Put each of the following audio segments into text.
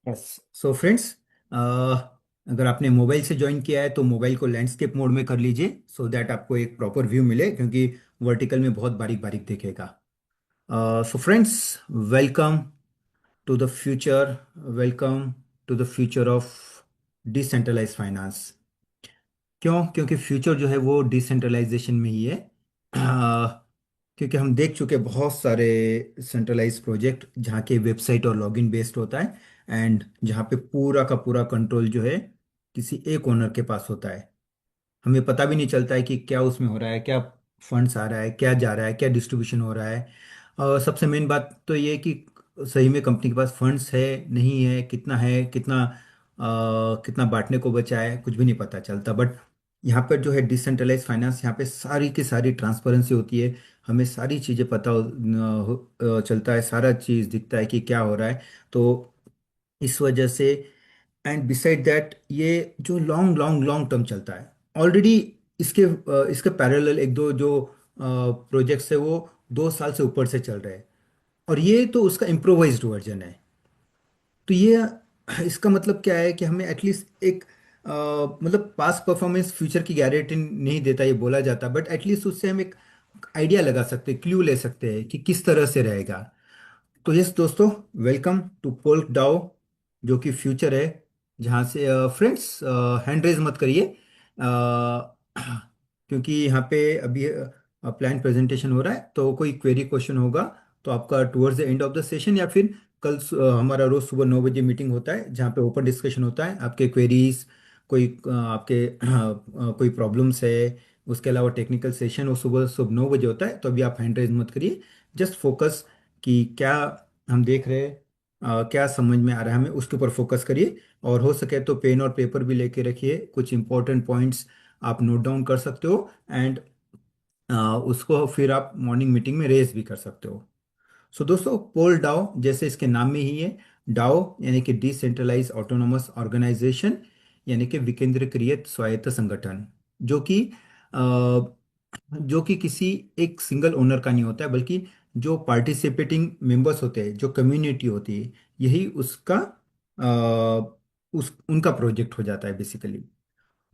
Yes. So friends, अगर आपने mobile से ज्वाइन किया है तो मोबाइल को लैंडस्केप मोड में कर लीजिए सो दैट आपको एक प्रॉपर व्यू मिले, क्योंकि वर्टिकल में बहुत बारीक बारीक दिखेगा। So friends, welcome to the future, welcome to the future of decentralized finance. क्यों? क्योंकि फ्यूचर जो है वो डिसेंट्रलाइजेशन में ही है। क्योंकि हम देख चुके बहुत सारे सेंट्रलाइज प्रोजेक्ट जहाँ के वेबसाइट और लॉगिन बेस्ड होता है, एंड जहाँ पे पूरा का पूरा कंट्रोल जो है किसी एक ओनर के पास होता है। हमें पता भी नहीं चलता है कि क्या उसमें हो रहा है, क्या फंड्स आ रहा है, क्या जा रहा है, क्या डिस्ट्रीब्यूशन हो रहा है। और सबसे मेन बात तो ये है कि सही में कंपनी के पास फंड्स है नहीं है, कितना बांटने को बचा है, कुछ भी नहीं पता चलता। बट यहाँ पर जो है डिसेंट्रलाइज फाइनेंस, यहाँ पे सारी की सारी ट्रांसपेरेंसी होती है। हमें सारी चीज़ें चलता है, सारा चीज़ दिखता है कि क्या हो रहा है। तो इस वजह से, एंड बिसाइड दैट, ये जो लॉन्ग लॉन्ग लॉन्ग टर्म चलता है ऑलरेडी। इसके पैरेलल एक दो जो प्रोजेक्ट्स है वो 2 साल से ऊपर से चल रहे हैं, और ये तो उसका इम्प्रोवाइज्ड वर्जन है। तो ये इसका मतलब क्या है कि हमें एटलीस्ट एक मतलब पास्ट परफॉर्मेंस फ्यूचर की गारंटी नहीं देता, ये बोला जाता, बट एटलीस्ट उससे हम एक आइडिया लगा सकते हैं, क्लू ले सकते हैं कि किस तरह से रहेगा। तो यस दोस्तों, वेलकम टू पोल्क डाओ, जो कि फ्यूचर है। जहाँ से फ्रेंड्स, हैंड रेज मत करिए, क्योंकि यहाँ पे अभी प्लान प्रेजेंटेशन हो रहा है। तो कोई क्वेरी क्वेश्चन होगा तो आपका towards the end of the session, या फिर कल हमारा रोज सुबह 9 बजे मीटिंग होता है जहाँ पे ओपन डिस्कशन होता है। आपके क्वेरीज, आपके कोई प्रॉब्लम्स है, उसके अलावा टेक्निकल सेशन वो सुबह सुबह 9 बजे होता है। तो अभी आप हैंड रेज मत करिए, जस्ट फोकस कि क्या हम देख रहे हैं, क्या समझ में आ रहा है हमें, उसके ऊपर फोकस करिए। और हो सके तो पेन और पेपर भी लेके रखिए, कुछ इंपॉर्टेंट पॉइंट्स आप नोट डाउन कर सकते हो, एंड उसको फिर आप मॉर्निंग मीटिंग में रेज भी कर सकते हो। सो दोस्तों, पोल डाओ जैसे इसके नाम में ही है, डाओ यानी कि डिसेंट्रलाइज ऑटोनोमस ऑर्गेनाइजेशन, यानी कि विकेंद्रीकृत स्वायत्त संगठन, जो कि जो कि किसी एक सिंगल ओनर का नहीं होता है, बल्कि जो पार्टिसिपेटिंग मेंबर्स होते हैं, जो कम्युनिटी होती है, यही उसका उनका प्रोजेक्ट हो जाता है बेसिकली।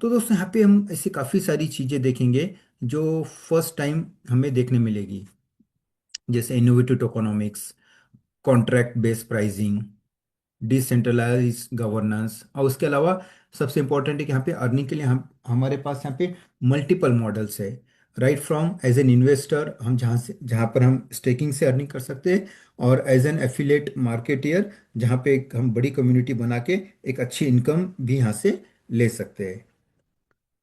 तो दोस्तों, यहाँ पे हम ऐसी काफ़ी सारी चीज़ें देखेंगे जो फर्स्ट टाइम हमें देखने मिलेगी, जैसे innovative tokenomics, contract based pricing, decentralize governance, और उसके अलावा सबसे इंपॉर्टेंट है कि यहाँ पे अर्निंग के लिए हम हमारे पास यहाँ पे मल्टीपल मॉडल्स है। Right from as an investor, हम जहाँ पर हम स्टेकिंग से अर्निंग कर सकते हैं, और एज एन एफिलेट मार्केटियर, जहाँ पे हम बड़ी कम्युनिटी बना के एक अच्छी इनकम भी यहाँ से ले सकते हैं।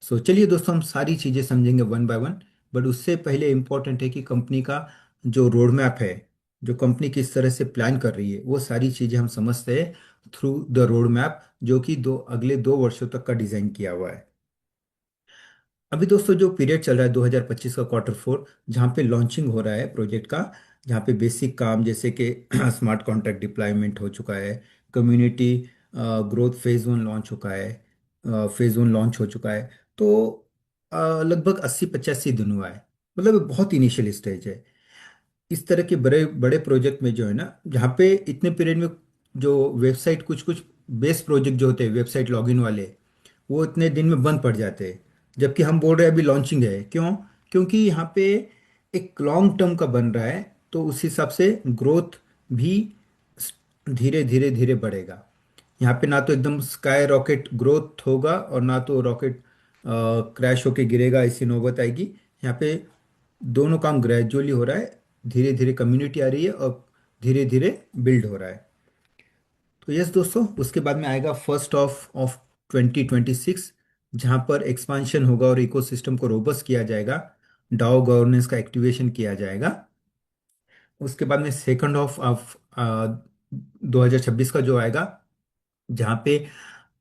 सो चलिए दोस्तों, हम सारी चीज़ें समझेंगे वन बाय वन। बट उससे पहले इम्पोर्टेंट है कि कंपनी का जो रोड मैप है, जो कंपनी किस तरह से प्लान कर रही है, वो सारी चीज़ें हम समझते हैं थ्रू द रोड मैप, जो कि अगले 2 वर्षों तक का डिज़ाइन किया हुआ है। अभी दोस्तों, जो पीरियड चल रहा है 2025 का क्वार्टर 4, जहाँ पे लॉन्चिंग हो रहा है प्रोजेक्ट का, जहाँ पे बेसिक काम जैसे कि स्मार्ट कॉन्ट्रैक्ट डिप्लॉयमेंट हो चुका है, कम्युनिटी ग्रोथ फेज़ 1 लॉन्च हो चुका है, फेज़ 1 लॉन्च हो चुका है। तो लगभग 80-85 दिन हुआ है, मतलब बहुत इनिशियल स्टेज है। इस तरह के बड़े बड़े प्रोजेक्ट में जो है ना, जहाँ पे इतने पीरियड में जो वेबसाइट, कुछ कुछ बेस प्रोजेक्ट जो होते हैं वेबसाइट लॉगिन वाले, वो इतने दिन में बंद पड़ जाते हैं। जबकि हम बोल रहे हैं अभी लॉन्चिंग है, क्यों? क्योंकि यहाँ पे एक लॉन्ग टर्म का बन रहा है, तो उस हिसाब से ग्रोथ भी धीरे धीरे धीरे बढ़ेगा। यहाँ पे ना तो एकदम स्काई रॉकेट ग्रोथ होगा, और ना तो रॉकेट क्रैश होके गिरेगा, ऐसी नौबत आएगी। यहाँ पे दोनों काम ग्रेजुअली हो रहा है, धीरे धीरे कम्युनिटी आ रही है, और धीरे धीरे बिल्ड हो रहा है। तो यस दोस्तों, उसके बाद में आएगा फर्स्ट ऑफ 2026, जहाँ पर एक्सपांशन होगा और इकोसिस्टम को रोबस्ट किया जाएगा, डाओ गवर्नेंस का एक्टिवेशन किया जाएगा। उसके बाद में सेकंड ऑफ 2026 का जो आएगा, जहाँ पे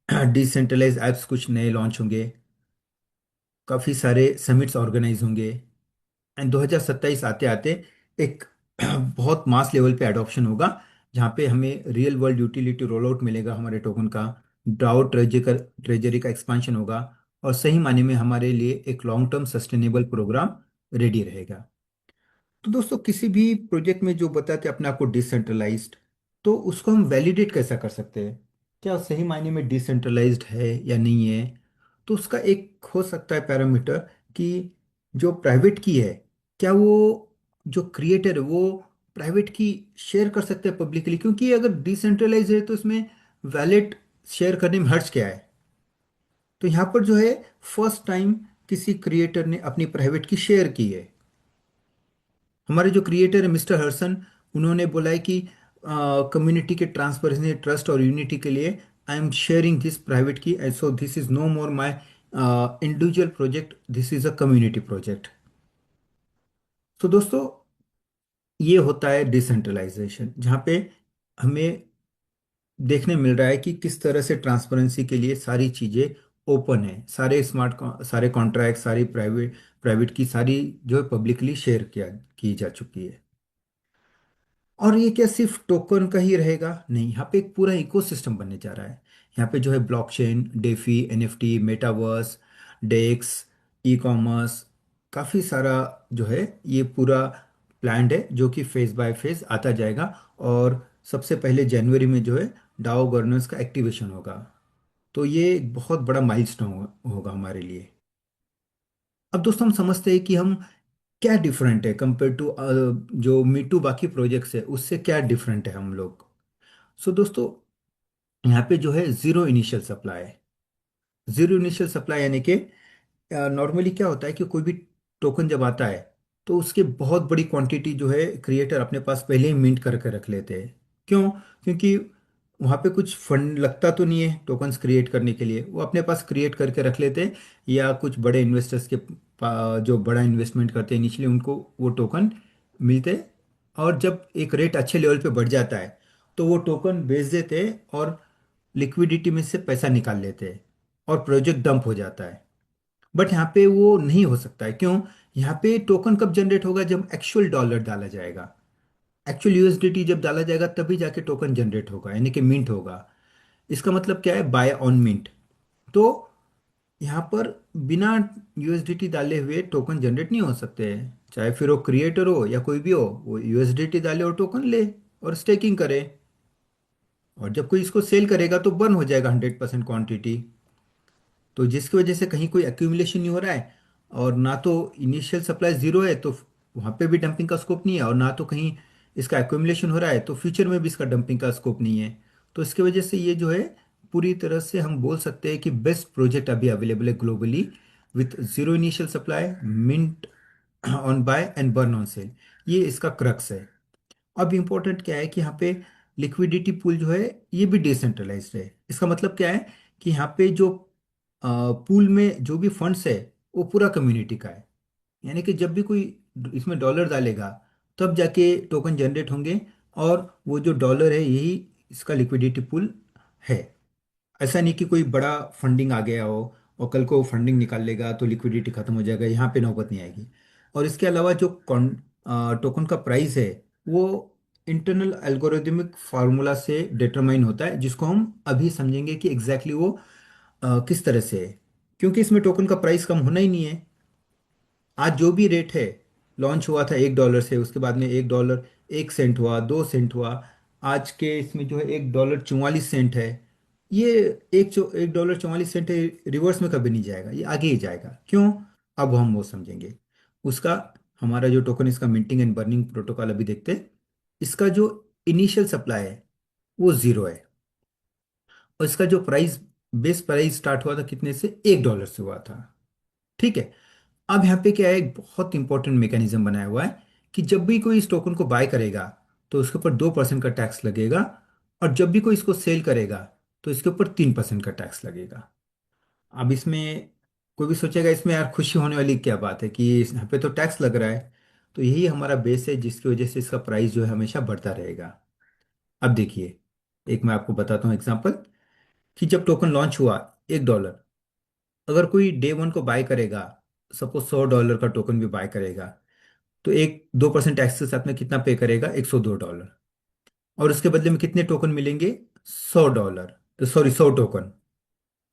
डिसेंट्रलाइज एप्स कुछ नए लॉन्च होंगे, काफ़ी सारे समिट्स ऑर्गेनाइज होंगे, एंड 2027 आते आते एक बहुत मास लेवल पे एडॉप्शन होगा, जहाँ पे हमें real world utility roll out मिलेगा हमारे टोकन का, डाउ ट्रेजरी का एक्सपांशन होगा, और सही मायने में हमारे लिए एक long term sustainable program ready रहेगा। तो दोस्तों, किसी भी प्रोजेक्ट में जो बताते हैं अपने आप को डिसेंट्रलाइज्ड, तो उसको हम वैलिडेट कैसा कर सकते हैं? क्या सही मायने में डिसेंट्रलाइज्ड है या नहीं है। तो उसका एक हो सकता है पैरामीटर कि जो प्राइवेट की है, क्या वो जो क्रिएटर है वो प्राइवेट की शेयर कर सकते हैं पब्लिकली, क्योंकि अगर डिसेंट्रलाइज है तो इसमें वैलेट शेयर करने में हर्ज क्या है। तो यहाँ पर जो है फर्स्ट टाइम किसी क्रिएटर ने अपनी प्राइवेट की शेयर की है। हमारे जो क्रिएटर है मिस्टर हर्सन, उन्होंने बोला है कि कम्युनिटी के ट्रांसपेरेंसी, ट्रस्ट और यूनिटी के लिए I am sharing this private key, so this is no more my individual project, this is a community project. तो दोस्तों, ये होता है डिसेंट्रलाइजेशन, जहाँ पे हमें देखने मिल रहा है कि किस तरह से ट्रांसपेरेंसी के लिए सारी चीज़ें ओपन है, सारे सारे कॉन्ट्रैक्ट, सारी प्राइवेट प्राइवेट की सारी जो है पब्लिकली शेयर किया की जा चुकी है। और ये क्या सिर्फ टोकन का ही रहेगा? नहीं, यहाँ पे एक पूरा इकोसिस्टम बनने जा रहा है। यहाँ पे जो है ब्लॉकचेन, डेफी, एनएफटी, मेटावर्स, डेक्स, ई कॉमर्स, काफ़ी सारा जो है ये पूरा प्लान्ड है, जो कि फेज बाय फेज आता जाएगा। और सबसे पहले जनवरी में जो है डाओ गवर्नेंस का एक्टिवेशन होगा। तो ये एक बहुत बड़ा माइलस्टोन होगा हमारे लिए। अब दोस्तों, हम समझते हैं कि हम क्या डिफरेंट है कंपेयर टू जो मीटू बाकी प्रोजेक्ट्स है उससे क्या डिफरेंट है हम लोग। सो दोस्तों, यहाँ पे जो है जीरो इनिशियल सप्लाई है। जीरो इनिशियल सप्लाई यानी कि नॉर्मली क्या होता है कि कोई भी टोकन जब आता है तो उसके बहुत बड़ी क्वांटिटी जो है क्रिएटर अपने पास पहले ही मिंट करके रख लेते हैं। क्यों? क्योंकि वहाँ पे कुछ फंड लगता तो नहीं है टोकन्स क्रिएट करने के लिए, वो अपने पास क्रिएट करके रख लेते हैं। या कुछ बड़े इन्वेस्टर्स के जो बड़ा इन्वेस्टमेंट करते हैं इनिशियली, उनको वो टोकन मिलते हैं। और जब एक रेट अच्छे लेवल पे बढ़ जाता है तो वो टोकन बेच देते हैं और लिक्विडिटी में से पैसा निकाल लेते हैं और प्रोजेक्ट डंप हो जाता है। बट यहाँ पे वो नहीं हो सकता है। क्यों? यहाँ पे टोकन कब जनरेट होगा? जब एक्चुअल डॉलर डाला जाएगा, एक्चुअल यूएसडीटी जब डाला जाएगा तभी जाके टोकन जनरेट होगा, यानी कि मिंट होगा। इसका मतलब क्या है? Buy on mint. तो यहाँ पर बिना यूएसडीटी डाले हुए टोकन जनरेट नहीं हो सकते हैं। चाहे फिर वो क्रिएटर हो या कोई भी हो, वो यूएसडीटी डाले और टोकन ले और स्टेकिंग करे। और जब कोई इसको सेल करेगा तो बर्न हो जाएगा 100% क्वांटिटी। तो जिसकी वजह से कहीं कोई एक्यूमुलेशन नहीं हो रहा है, और ना तो इनिशियल सप्लाई जीरो है तो वहाँ पे भी डंपिंग का स्कोप नहीं है, और ना तो कहीं इसका एक्यूमुलेशन हो रहा है तो फ्यूचर में भी इसका डंपिंग का स्कोप नहीं है। तो इसकी वजह से ये जो है पूरी तरह से हम बोल सकते हैं कि बेस्ट प्रोजेक्ट अभी अवेलेबल है globally, with zero initial supply, mint on buy and burn on sale. ये इसका क्रक्स है। अब इम्पोर्टेंट क्या है कि यहाँ पे लिक्विडिटी पूल जो है ये भी डिसेंट्रलाइज्ड है। इसका मतलब क्या है कि यहाँ पे जो पूल में जो भी फंड्स है वो पूरा कम्युनिटी का है। यानी कि जब भी कोई इसमें डॉलर डालेगा तब जाके टोकन जनरेट होंगे, और वो जो डॉलर है यही इसका लिक्विडिटी पूल है। ऐसा नहीं कि कोई बड़ा फंडिंग आ गया हो और कल को फंडिंग निकाल लेगा तो लिक्विडिटी खत्म हो जाएगा, यहाँ पे नौबत नहीं आएगी। और इसके अलावा जो टोकन का प्राइस है वो इंटरनल एल्गोरिदमिक फार्मूला से डिटरमाइन होता है, जिसको हम अभी समझेंगे कि एग्जैक्टली वो किस तरह से है। क्योंकि इसमें टोकन का प्राइस कम होना ही नहीं है। आज जो भी रेट है, लॉन्च हुआ था $1 से, उसके बाद में $1 1 सेंट हुआ, 2 सेंट हुआ। आज के इसमें जो है $1 44 है। ये $1 44 है, रिवर्स में कभी नहीं जाएगा, ये आगे ही जाएगा। क्यों? अब हम वो समझेंगे उसका। हमारा जो टोकन इसका मिंटिंग एंड बर्निंग प्रोटोकॉल अभी देखते हैं। इसका जो इनिशियल सप्लाई है वो जीरो है, और इसका जो प्राइस, बेस प्राइस स्टार्ट हुआ था कितने से? $1 से हुआ था। ठीक है। अब यहाँ पे क्या है, एक बहुत इंपॉर्टेंट मैकेनिज्म बनाया हुआ है कि जब भी कोई इस टोकन को बाय करेगा तो उसके ऊपर 2% का टैक्स लगेगा, और जब भी कोई इसको सेल करेगा तो इसके ऊपर 3% का टैक्स लगेगा। अब इसमें कोई भी सोचेगा इसमें यार खुशी होने वाली क्या बात है कि यहाँ पे तो टैक्स लग रहा है। तो यही हमारा बेस है जिसकी वजह से इसका प्राइस जो है हमेशा बढ़ता रहेगा। अब देखिए, एक मैं आपको बताता हूँ एग्जांपल, कि जब टोकन लॉन्च हुआ $1, अगर कोई डे वन को बाय करेगा, सपोज $100 का टोकन भी बाय करेगा, तो एक 2% टैक्स के साथ में कितना पे करेगा? $102। और उसके बदले में कितने टोकन मिलेंगे? $100, सॉरी 100 टोकन।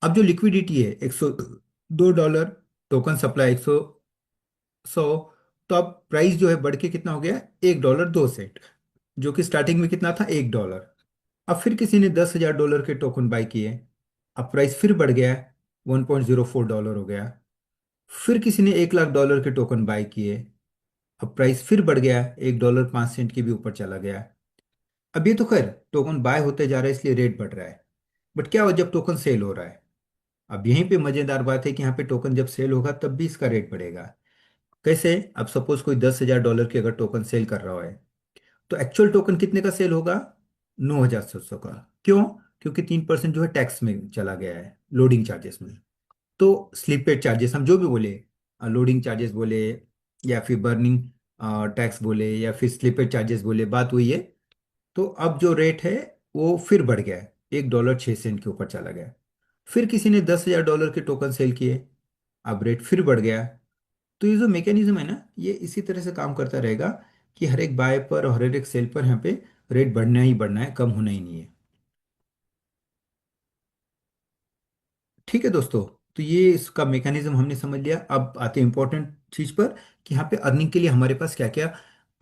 अब जो लिक्विडिटी है $102, टोकन सप्लाई 100, तो अब प्राइस जो है बढ़ के कितना हो गया? $1 2 सेंट, जो कि स्टार्टिंग में कितना था? $1। अब फिर किसी ने $10,000 के टोकन बाय किए। अब प्राइस फिर बढ़ गया, $1.04 हो गया। फिर किसी ने $1,00,000 के टोकन बाय किए। अब प्राइस फिर बढ़ गया, $1.05 के भी ऊपर चला गया। अब ये तो खैर टोकन बाय होते जा रहा है इसलिए रेट बढ़ रहा है। बट क्या हो जब टोकन सेल हो रहा है? अब यहीं पे मजेदार बात है कि यहाँ पे टोकन जब सेल होगा तब भी इसका रेट बढ़ेगा। कैसे? अब सपोज कोई $10,000 के अगर टोकन सेल कर रहा है, तो एक्चुअल टोकन कितने का सेल होगा? 9,700 का। क्यों? क्योंकि 3% जो है टैक्स में चला गया है, लोडिंग चार्जेस में। तो स्लीपेज चार्जेस हम जो भी बोले, लोडिंग चार्जेस बोले या फिर बर्निंग टैक्स बोले या फिर स्लीपेज चार्जेस बोले, बात वही है। तो अब जो रेट है वो फिर बढ़ गया है, $1.06 के ऊपर चला गया। फिर किसी ने $10,000 के टोकन सेल किए। अब रेट फिर बढ़ गया। तो ये जो मैकेनिज्म है ना, ये इसी तरह से काम करता रहेगा कि हर एक बाय पर और हर एक सेल पर यहाँ पे रेट बढ़ना ही बढ़ना है, कम होना ही नहीं है। ठीक है दोस्तों, तो ये इसका मैकेनिज्म हमने समझ लिया। अब आते हैं इंपॉर्टेंट चीज पर कि यहाँ पे अर्निंग के लिए हमारे पास क्या क्या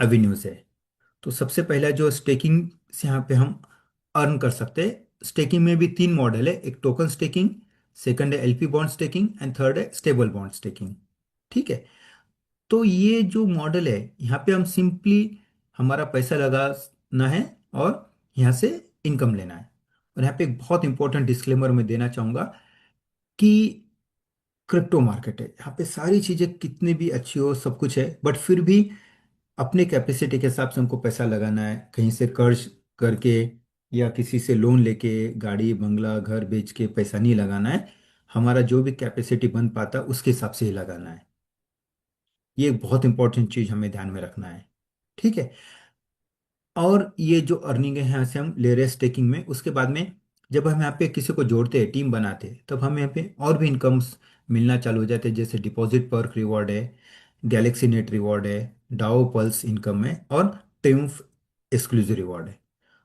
एवेन्यूज है। तो सबसे पहला जो स्टेकिंग से यहाँ पे हम अर्न कर सकते हैं। स्टेकिंग में भी तीन मॉडल है, एक टोकन स्टेकिंग, सेकंड है LP bond staking and third है स्टेबल बॉन्ड स्टेकिंग। ठीक है। तो ये जो मॉडल है, यहाँ पे हम सिंपली हमारा पैसा लगाना है और यहाँ से इनकम लेना है। और यहाँ पे एक बहुत इंपॉर्टेंट डिस्क्लेमर मैं देना चाहूँगा कि क्रिप्टो मार्केट है, यहाँ पे सारी चीज़ें कितनी भी अच्छी हो, सब कुछ है, बट फिर भी अपने कैपेसिटी के हिसाब से हमको पैसा लगाना है। कहीं से कर्ज करके या किसी से लोन लेके गाड़ी बंगला घर बेच के पैसा नहीं लगाना है। हमारा जो भी कैपेसिटी बन पाता है उसके हिसाब से ही लगाना है। ये एक बहुत इंपॉर्टेंट चीज़ हमें ध्यान में रखना है। ठीक है। और ये जो अर्निंग है यहाँ से हम ले रहे हैं स्टेकिंग में, उसके बाद में जब हम यहाँ पे किसी को जोड़ते हैं, टीम बनाते हैं, तब हमें यहाँ पे और भी इनकम्स मिलना चालू हो जाते हैं, जैसे डिपॉजिट पर्क रिवॉर्ड है, गैलेक्सी नेट रिवॉर्ड है, डाओ पल्स इनकम है और ट्रिम्फ एक्सक्लूसिव रिवॉर्ड है।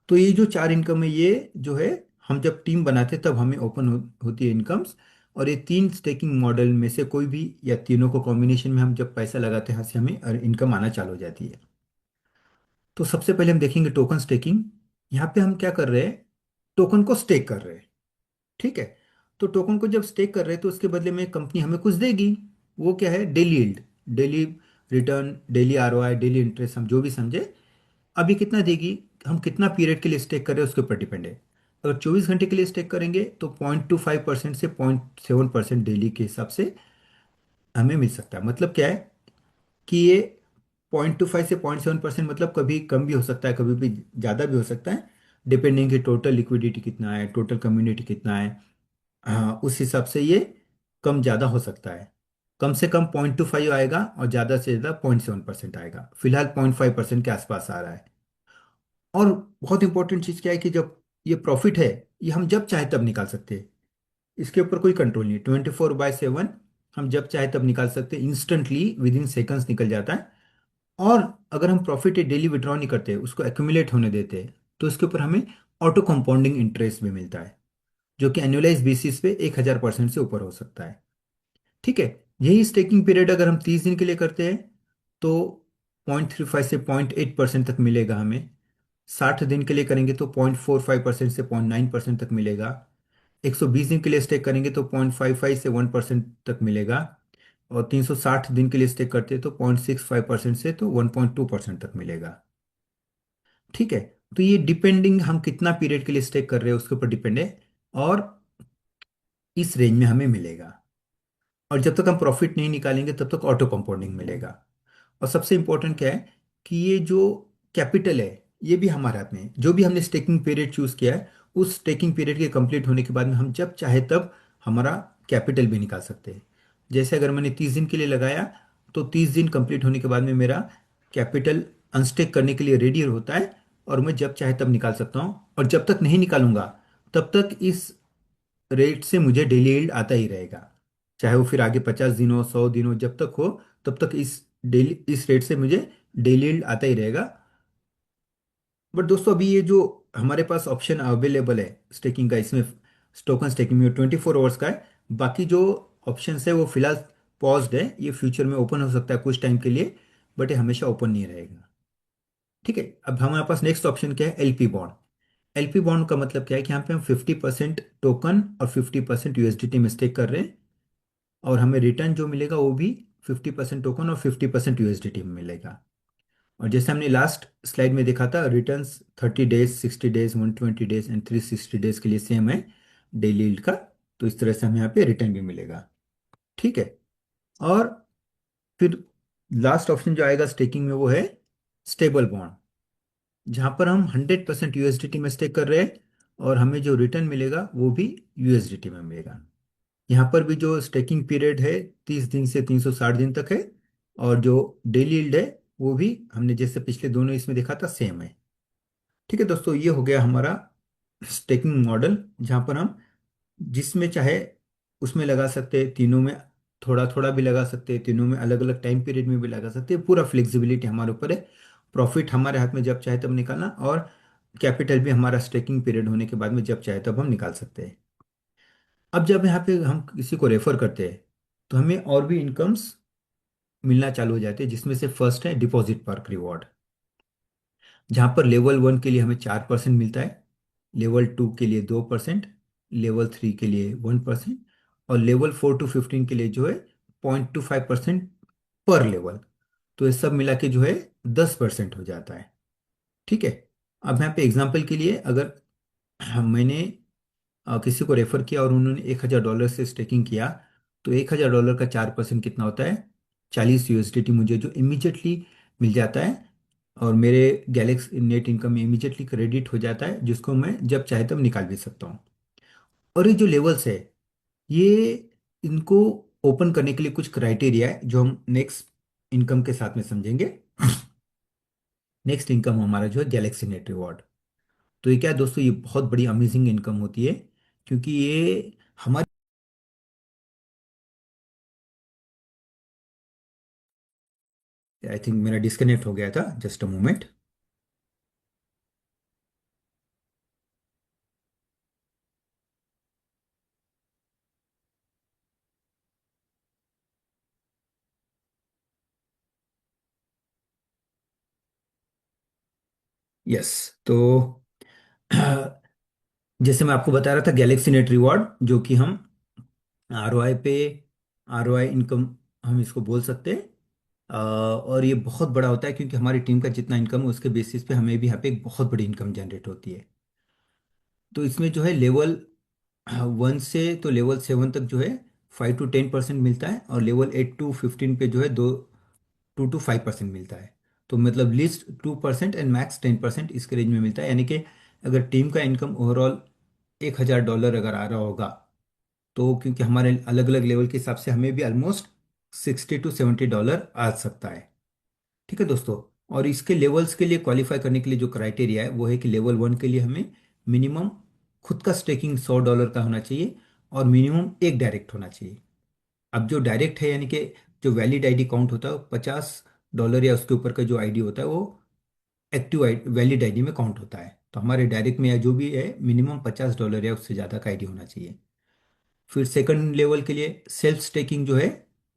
तो ये जो चार इनकम है, ये जो है हम जब टीम बनाते हैं तब हमें ओपन होती है इनकम्स। और ये तीन स्टेकिंग मॉडल में से कोई भी या तीनों को कॉम्बिनेशन में हम जब पैसा लगाते हैं, यहाँ से हमें इनकम आना चालू हो जाती है। तो सबसे पहले हम देखेंगे टोकन स्टेकिंग। यहाँ पे हम क्या कर रहे हैं? टोकन को स्टेक कर रहे हैं। ठीक है। तो टोकन को जब स्टेक कर रहे हैं तो उसके बदले में कंपनी हमें कुछ देगी। वो क्या है? Daily yield, daily return, daily ROI, daily interest, हम जो भी समझे। अभी कितना देगी, हम कितना पीरियड के लिए स्टेक कर रहे हैं उसके ऊपर डिपेंड है। अगर 24 घंटे के लिए स्टेक करेंगे तो 0.25% से 0.7% डेली के हिसाब से हमें मिल सकता है। मतलब क्या है कि ये 0.25 से 0.7% मतलब कभी कम भी हो सकता है, कभी भी ज़्यादा भी हो सकता है, डिपेंडिंग कि टोटल लिक्विडिटी कितना है, टोटल कम्युनिटी कितना है। हाँ, उस हिसाब से ये कम ज़्यादा हो सकता है। कम से कम 0.25 आएगा और ज़्यादा से ज़्यादा 0.7% आएगा। फिलहाल 0.5% के आसपास आ रहा है। और बहुत इंपॉर्टेंट चीज़ क्या है कि जब ये प्रॉफिट है, ये हम जब चाहे तब निकाल सकते हैं। इसके ऊपर कोई कंट्रोल नहीं, 24/7 हम जब चाहे तब निकाल सकते हैं। इंस्टेंटली विद इन सेकंड्स निकल जाता है। और अगर हम प्रॉफिट डेली विड्रॉ नहीं करते, उसको एक्यूमुलेट होने देते हैं, तो इसके ऊपर हमें ऑटो कंपाउंडिंग इंटरेस्ट भी मिलता है, जो कि एनुअलाइज बेसिस पे 1,000% से ऊपर हो सकता है। ठीक है। यही स्टेकिंग पीरियड अगर हम 30 दिन के लिए करते हैं तो 0.35 से 0.8% तक मिलेगा हमें। 60 दिन के लिए करेंगे तो 0.45% से 0.9% तक मिलेगा। 120 दिन के लिए स्टेक करेंगे तो 0.55 से 1% तक मिलेगा। और 360 दिन के लिए स्टेक करते हैं तो 0.65% से तो 1.2% तक मिलेगा। ठीक है। तो ये डिपेंडिंग हम कितना पीरियड के लिए स्टेक कर रहे हैं उसके ऊपर डिपेंड है। और इस रेंज में हमें मिलेगा। और जब तक हम प्रॉफिट नहीं निकालेंगे तब तक ऑटो कंपाउंडिंग मिलेगा। और सबसे इंपॉर्टेंट क्या है कि ये जो कैपिटल है, ये भी हमारे हाथ में है। जो भी हमने स्टेकिंग पीरियड चूज किया है, उस स्टेकिंग पीरियड के कंप्लीट होने के बाद में हम जब चाहे तब हमारा कैपिटल भी निकाल सकते हैं। जैसे अगर मैंने 30 दिन के लिए लगाया, तो 30 दिन कंप्लीट होने के बाद में मेरा कैपिटल अनस्टेक करने के लिए रेडी होता है। और मैं जब चाहे तब निकाल सकता हूँ। और जब तक नहीं निकालूंगा तब तक इस रेट से मुझे डेली यील्ड आता ही रहेगा। चाहे वो फिर आगे 50 दिन हो, 100 दिन हो, जब तक हो तब तक इस रेट से मुझे डेली यील्ड आता ही रहेगा। बट दोस्तों, अभी ये जो हमारे पास ऑप्शन अवेलेबल है स्टेकिंग का, इसमें टोकन स्टेकिंग में 24 आवर्स का है। बाकी जो ऑप्शन है वो फिलहाल पॉज्ड है। ये फ्यूचर में ओपन हो सकता है कुछ टाइम के लिए, बट ये हमेशा ओपन नहीं रहेगा। ठीक है। अब हमारे पास नेक्स्ट ऑप्शन क्या है? LP bond. एलपी बॉन्ड का मतलब क्या है कि यहाँ पे हम 50% टोकन और 50% यूएसडीटी में स्टेक कर रहे हैं, और हमें रिटर्न जो मिलेगा वो भी 50% टोकन और 50% यूएसडीटी में मिलेगा। और जैसे हमने लास्ट स्लाइड में देखा था, returns 30 days, 60 days, 120 days and 360 days के लिए सेम है डेली यील्ड का। तो इस तरह से हमें यहाँ पे रिटर्न भी मिलेगा। ठीक है। और फिर लास्ट ऑप्शन जो आएगा स्टेकिंग में वो है स्टेबल बॉन्ड, जहां पर हम 100% यूएसडीटी में स्टेक कर रहे हैं, और हमें जो रिटर्न मिलेगा वो भी यूएसडीटी में मिलेगा। यहाँ पर भी जो स्टेकिंग पीरियड है 30 दिन से 360 दिन तक है, और जो डेली यील्ड है वो भी हमने जैसे पिछले दोनों इसमें देखा था सेम है। ठीक है दोस्तों, ये हो गया हमारा स्टेकिंग मॉडल, जहाँ पर हम जिसमें चाहे उसमें लगा सकते हैं, तीनों में थोड़ा थोड़ा भी लगा सकते हैं, तीनों में अलग अलग टाइम पीरियड में भी लगा सकते हैं। पूरा फ्लेक्सिबिलिटी हमारे ऊपर है। प्रॉफिट हमारे हाथ में जब चाहे तब निकालना, और कैपिटल भी हमारा स्टेकिंग पीरियड होने के बाद में जब चाहे तब हम निकाल सकते हैं। अब जब यहाँ पे हम किसी को रेफर करते हैं तो हमें और भी इनकम्स मिलना चालू हो जाते हैं, जिसमें से फर्स्ट है डिपॉजिट पर रिवॉर्ड, जहाँ पर लेवल 1 के लिए हमें 4% मिलता है, लेवल 2 के लिए 2%, लेवल 3 के लिए 1%, और लेवल 4 to 15 के लिए जो है 0.25% पर लेवल। तो ये सब मिला के जो है 10% हो जाता है। ठीक है। अब यहाँ पे एग्जाम्पल के लिए, अगर मैंने किसी को रेफर किया और उन्होंने $1,000 से स्टेकिंग किया, तो $1,000 का 4% कितना होता है, 40 USDT मुझे जो इमीजिएटली मिल जाता है, और मेरे गैलेक्सी नेट इनकम में इमीजिएटली क्रेडिट हो जाता है, जिसको मैं जब चाहे तब निकाल भी सकता हूँ। और ये जो लेवल्स है, ये इनको ओपन करने के लिए कुछ क्राइटेरिया है जो हम नेक्स्ट इनकम के साथ में समझेंगे। नेक्स्ट इनकम हमारा जो है गैलेक्सी नेट रिवॉर्ड। तो ये क्या है दोस्तों, ये बहुत बड़ी अमेजिंग इनकम होती है, क्योंकि ये हमारे, आई थिंक मेरा डिस्कनेक्ट हो गया था, जस्ट अ मोमेंट। यस। तो जैसे मैं आपको बता रहा था, गैलेक्सी नेट रिवॉर्ड जो कि हम आरओआई पे, आरओआई इनकम हम इसको बोल सकते हैं। और ये बहुत बड़ा होता है, क्योंकि हमारी टीम का जितना इनकम है उसके बेसिस पे हमें भी यहाँ पे एक बहुत बड़ी इनकम जनरेट होती है। तो इसमें जो है लेवल 1 से तो लेवल 7 तक जो है 5 to 10% मिलता है, और लेवल 8 to 15 पे जो है 2 to 5% मिलता है। तो मतलब लीस्ट 2% एंड मैक्स 10% इसके रेंज में मिलता है। यानी कि अगर टीम का इनकम ओवरऑल $1,000 अगर आ रहा होगा, तो क्योंकि हमारे अलग अलग लेवल के हिसाब से हमें भी ऑलमोस्ट $60 to $70 आ सकता है। ठीक है दोस्तों। और इसके लेवल्स के लिए क्वालिफाई करने के लिए जो क्राइटेरिया है वो है कि लेवल 1 के लिए हमें मिनिमम खुद का स्टेकिंग $100 का होना चाहिए, और मिनिमम एक डायरेक्ट होना चाहिए। अब जो डायरेक्ट है, यानी कि जो वैलिड आईडी काउंट होता है, $50 या उसके ऊपर का जो आईडी होता है वो एक्टिव वैलिड आईडी में काउंट होता है। तो हमारे डायरेक्ट में या जो भी है मिनिमम $50 या उससे ज़्यादा का आईडी होना चाहिए। फिर सेकंड लेवल के लिए सेल्फ स्टेकिंग जो है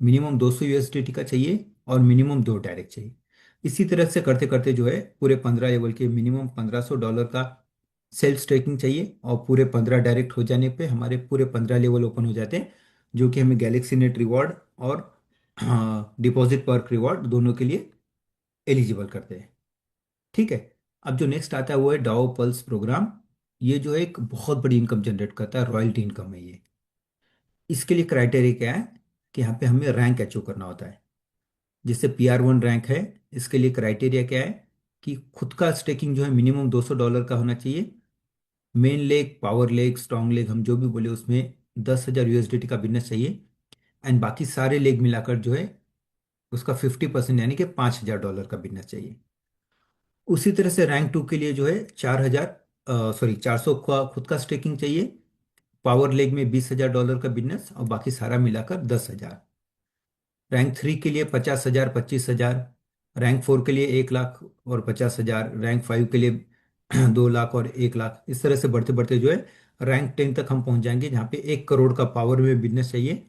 मिनिमम 200 USDT का चाहिए, और मिनिमम 2 डायरेक्ट चाहिए। इसी तरह से करते करते जो है पूरे 15 लेवल के मिनिमम $1,500 का सेल्फ स्टेकिंग चाहिए, और पूरे 15 डायरेक्ट हो जाने पे हमारे पूरे 15 लेवल ओपन हो जाते हैं, जो कि हमें गैलेक्सी नेट रिवॉर्ड और डिपॉजिट पर रिवॉर्ड दोनों के लिए एलिजिबल करते हैं। ठीक है। अब जो नेक्स्ट आता है वो है डाओ पल्स प्रोग्राम। ये जो है एक बहुत बड़ी इनकम जनरेट करता है, रॉयल्टी इनकम है ये। इसके लिए क्राइटेरिया क्या है कि यहाँ पे हमें रैंक अचीव करना होता है, जिससे PR1 रैंक है। इसके लिए क्राइटेरिया क्या है कि खुद का स्टेकिंग जो है मिनिमम $200 का होना चाहिए। Main leg, power leg, strong leg हम जो भी बोले उसमें 10,000 USDT का बिजनेस चाहिए, एंड बाकी सारे लेग मिलाकर जो है उसका 50% यानी कि $5,000 का बिजनेस चाहिए। उसी तरह से रैंक 2 के लिए जो है 400 का खुद का स्टेकिंग चाहिए, पावर लेग में $20,000 का बिजनेस, और बाकी सारा मिलाकर 10,000। रैंक 3 के लिए 50,000, 25,000। रैंक 4 के लिए 1 लाख और 50,000। रैंक 5 के लिए 2 लाख और 1 लाख। इस तरह से बढ़ते बढ़ते जो है रैंक 10 तक हम पहुंच जाएंगे, जहाँ पे 1 करोड़ का पावर में बिजनेस चाहिए,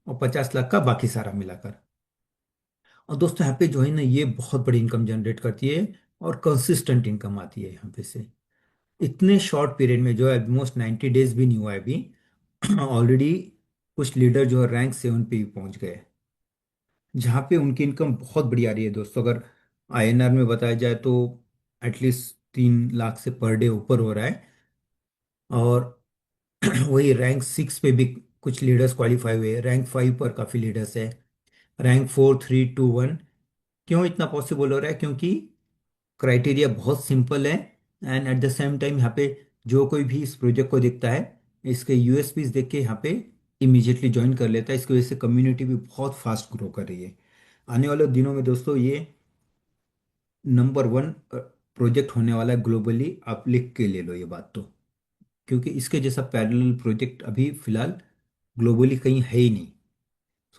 और 50 लाख का बाकी सारा मिलाकर। और दोस्तों यहाँ पे जो है ना, ये बहुत बड़ी इनकम जनरेट करती है, और कंसिस्टेंट इनकम आती है यहाँ पे से। इतने शॉर्ट पीरियड में जो है ऑलमोस्ट 90 डेज भी नहीं हुआ है अभी, ऑलरेडी कुछ लीडर जो है रैंक 7 पे भी पहुंच गए, जहाँ पे उनकी इनकम बहुत बड़ी आ रही है दोस्तों। अगर आईएनआर में बताया जाए तो एटलीस्ट 3 लाख से पर डे ऊपर हो रहा है। और वही रैंक 6 पे भी कुछ लीडर्स क्वालिफाई हुए, रैंक 5 पर काफ़ी लीडर्स है, रैंक 4, 3, 2, 1। क्यों इतना पॉसिबल हो रहा है? क्योंकि क्राइटेरिया बहुत सिंपल है, and at the same time यहाँ पे जो कोई भी इस प्रोजेक्ट को देखता है, इसके यूएसपीज देख के यहाँ पे इमीडिएटली ज्वाइन कर लेता है। इसकी वजह से कम्युनिटी भी बहुत फास्ट ग्रो कर रही है। आने वाले दिनों में दोस्तों ये नंबर 1 प्रोजेक्ट होने वाला है ग्लोबली, आप लिख के ले लो ये बात तो। क्योंकि इसके जैसा पैरेलल प्रोजेक्ट अभी फिलहाल ग्लोबली कहीं है ही नहीं।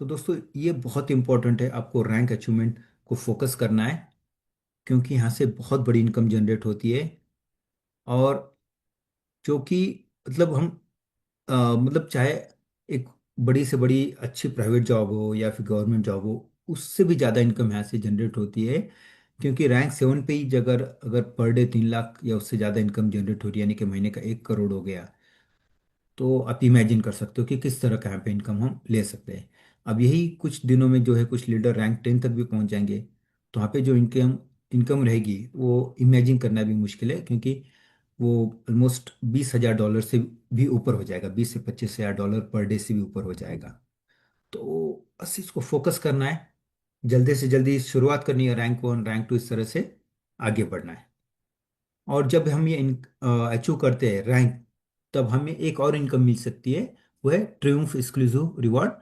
सो दोस्तों ये बहुत इंपॉर्टेंट है, आपको रैंक अचीवमेंट को फोकस करना है, क्योंकि यहाँ से बहुत बड़ी इनकम जनरेट होती है। और जो कि मतलब हम मतलब चाहे एक बड़ी से बड़ी अच्छी प्राइवेट जॉब हो या फिर गवर्नमेंट जॉब हो, उससे भी ज़्यादा इनकम यहाँ से जनरेट होती है। क्योंकि रैंक 7 पे ही अगर अगर पर डे 3 लाख या उससे ज़्यादा इनकम जनरेट हो रही है, यानी कि महीने का 1 करोड़ हो गया, तो आप इमेजिन कर सकते हो कि किस तरह का यहाँ पे इनकम हम ले सकते हैं। अब यही कुछ दिनों में जो है कुछ लीडर रैंक 10 तक भी पहुंच जाएंगे, तो वहाँ पे जो इनकम इनकम रहेगी वो इमेजिन करना भी मुश्किल है। क्योंकि वो ऑलमोस्ट $20,000 से भी ऊपर हो जाएगा, 20 से 25 हजार डॉलर पर डे से भी ऊपर हो जाएगा। तो बस इसको फोकस करना है, जल्दी से जल्दी शुरुआत करनी है, रैंक 1 रैंक 2 इस तरह से आगे बढ़ना है। और जब हम ये अचीव करते हैं रैंक, तब हमें एक और इनकम मिल सकती है, वो है ट्रिम्फ एक्सक्लूसिव रिवॉर्ड।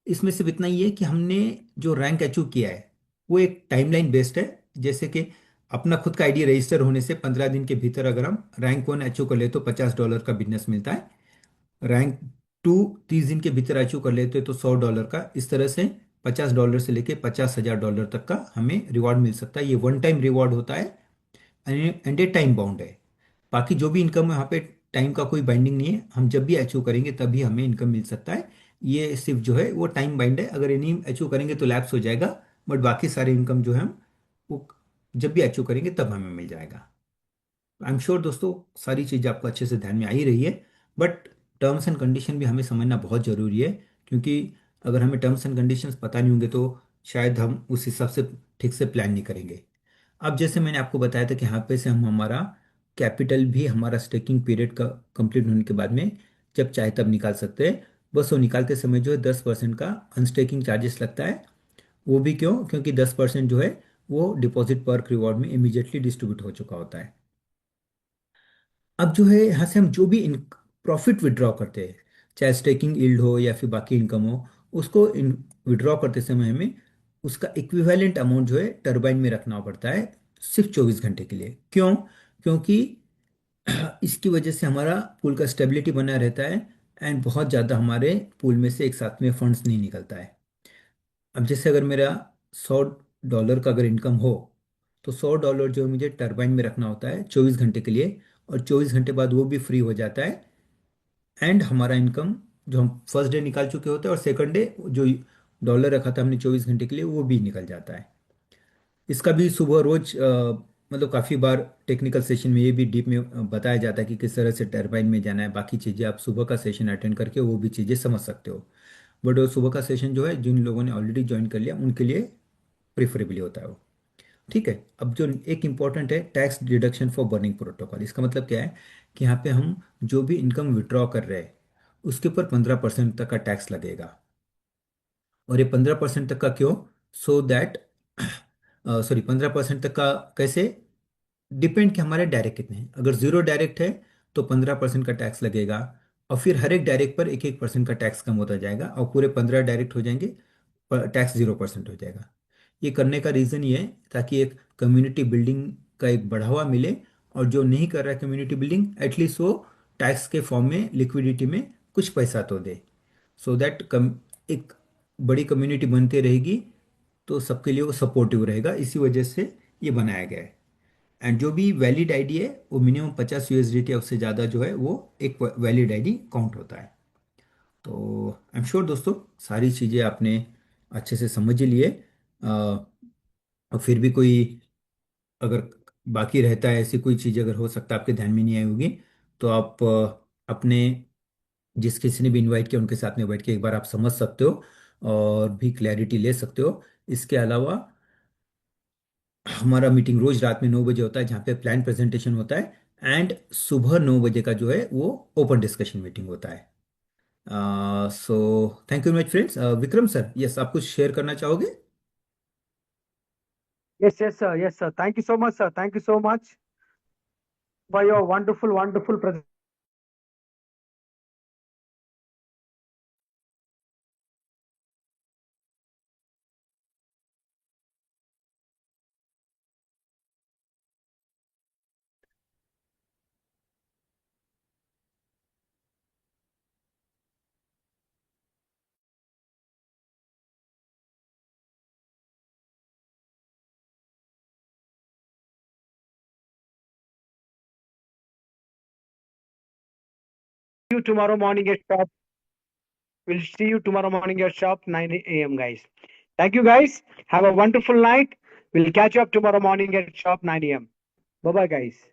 इसमें सिर्फ इतना ही है कि हमने जो रैंक अचीव किया है वो एक टाइमलाइन बेस्ड है। जैसे कि अपना खुद का आईडी रजिस्टर होने से 15 दिन के भीतर अगर हम रैंक 1 अचीव कर ले तो $50 का बिजनेस मिलता है, रैंक 2 30 दिन के भीतर अचीव कर लेते हैं तो $100 का। इस तरह से $50 से लेके $50,000 तक का हमें रिवॉर्ड मिल सकता है। ये वन टाइम रिवॉर्ड होता है एंड ए टाइम बाउंड है। बाकी जो भी इनकम है वहाँ पे टाइम का कोई बाइंडिंग नहीं है, हम जब भी अचीव करेंगे तभी हमें इनकम मिल सकता है। ये सिर्फ जो है वो टाइम बाइंड है, अगर ये नहीं अचीव करेंगे तो लैप्स हो जाएगा। बट बाकी सारे इनकम जो है हम वो जब भी अचीव करेंगे तब हमें मिल जाएगा। आई एम श्योर दोस्तों सारी चीज़ आपको अच्छे से ध्यान में आ ही रही है। बट टर्म्स एंड कंडीशन भी हमें समझना बहुत ज़रूरी है, क्योंकि अगर हमें टर्म्स एंड कंडीशंस पता नहीं होंगे तो शायद हम उस हिसाब से ठीक से प्लान नहीं करेंगे। अब जैसे मैंने आपको बताया था कि यहाँ पे से हम हमारा कैपिटल भी हमारा स्टेकिंग पीरियड का कंप्लीट होने के बाद में जब चाहे तब निकाल सकते हैं। बस वो निकालते समय जो है 10% का अनस्टेकिंग चार्जेस लगता है। वो भी क्यों? क्योंकि 10% जो है वो डिपॉजिट पर रिवॉर्ड में इमीडिएटली डिस्ट्रीब्यूट हो चुका होता है। अब जो है यहाँ से हम जो भी इन प्रॉफिट विड्रॉ करते हैं, चाहे स्टेकिंग यील्ड हो या फिर बाकी इनकम हो, उसको इन विड्रॉ करते समय हमें उसका इक्विवेलेंट अमाउंट जो है टरबाइन में रखना पड़ता है, सिर्फ 24 घंटे के लिए। क्यों? क्योंकि इसकी वजह से हमारा पूल का स्टेबिलिटी बना रहता है, एंड बहुत ज़्यादा हमारे पूल में से एक साथ में फंड्स नहीं निकलता है। अब जैसे अगर मेरा $100 का अगर इनकम हो, तो $100 जो मुझे टरबाइन में रखना होता है 24 घंटे के लिए, और 24 घंटे बाद वो भी फ्री हो जाता है। एंड हमारा इनकम जो हम फर्स्ट डे निकाल चुके होते हैं, और सेकंड डे जो डॉलर रखा था हमने 24 घंटे के लिए वो भी निकल जाता है। इसका भी सुबह रोज मतलब काफ़ी बार टेक्निकल सेशन में ये भी डीप में बताया जाता है कि किस तरह से टरबाइन में जाना है। बाकी चीज़ें आप सुबह का सेशन अटेंड करके वो भी चीज़ें समझ सकते हो। बट वो सुबह का सेशन जो है जिन लोगों ने ऑलरेडी ज्वाइन कर लिया उनके लिए प्रेफरेबली होता है वो। ठीक है। अब जो एक इम्पॉर्टेंट है tax deduction for burning protocol, इसका मतलब क्या है कि यहाँ पे हम जो भी इनकम विड्रॉ कर रहे हैं उसके ऊपर 15% तक का टैक्स लगेगा। और ये 15% तक का क्यों? सो दैट सॉरी 15% तक का कैसे? डिपेंड कि हमारे डायरेक्ट कितने हैं। अगर जीरो डायरेक्ट है तो 15% का टैक्स लगेगा, और फिर हर एक डायरेक्ट पर 1-1% का टैक्स कम होता जाएगा, और पूरे 15 डायरेक्ट हो जाएंगे टैक्स 0% हो जाएगा। ये करने का रीज़न ये है ताकि एक कम्युनिटी बिल्डिंग का एक बढ़ावा मिले, और जो नहीं कर रहा है कम्युनिटी बिल्डिंग एटलीस्ट वो टैक्स के फॉर्म में लिक्विडिटी में कुछ पैसा तो दे, सो दैट कम एक बड़ी कम्युनिटी बनती रहेगी, तो सबके लिए वो सपोर्टिव रहेगा। इसी वजह से ये बनाया गया है। एंड जो भी वैलिड आईडी है वो मिनिमम 50 USDT या उससे ज़्यादा जो है वो एक वैलिड आईडी काउंट होता है। तो आई एम श्योर दोस्तों सारी चीज़ें आपने अच्छे से समझ ही लिए। और फिर भी कोई अगर बाकी रहता है ऐसी कोई चीज़ अगर हो सकता है आपके ध्यान में नहीं आई होगी, तो आप अपने जिस किसी ने भी इनवाइट किया उनके साथ में बैठ के एक बार आप समझ सकते हो और भी क्लैरिटी ले सकते हो। इसके अलावा हमारा मीटिंग रोज रात में 9 बजे होता है, जहाँ पे प्लान प्रेजेंटेशन होता है, एंड सुबह 9 बजे का जो है वो ओपन डिस्कशन मीटिंग होता है। So thank you much friends. Vikram sir, yes, आप कुछ शेयर करना चाहोगे? Yes, yes, sir. Yes, sir. Thank you so much, sir. Thank you so much for your wonderful, wonderful presentation. You tomorrow morning at shop. We'll see you tomorrow morning at shop 9 a.m. guys. Thank you guys. Have a wonderful night. We'll catch up tomorrow morning at shop 9 a.m. Bye bye guys.